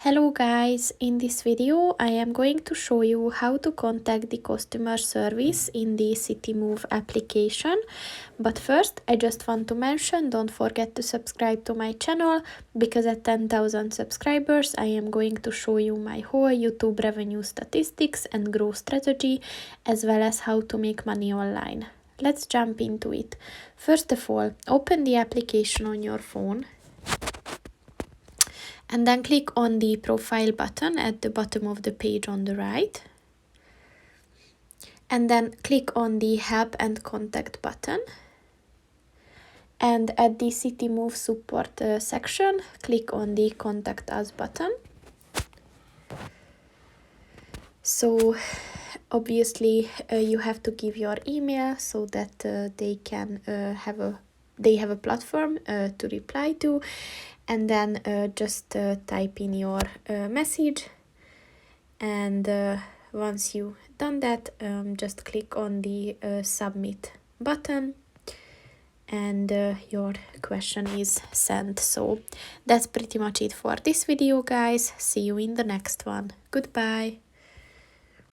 Hello guys, in this video I am going to show you how to contact the customer service in the Citymove application. But first I just want to mention, don't forget to subscribe to my channel, because at 10,000 subscribers I am going to show you my whole YouTube revenue statistics and growth strategy, as well as how to make money online. Let's jump into it. First of all, open the application on your phone. And then click on the profile button at the bottom of the page on the right. And then click on the help and contact button. And at the Citymove support section, click on the contact us button. So obviously you have to give your email so that they have a platform to reply to. And then just type in your message, and once you done that, just click on the submit button, and your question is sent. So that's pretty much it for this video, guys. See you in the next one. Goodbye.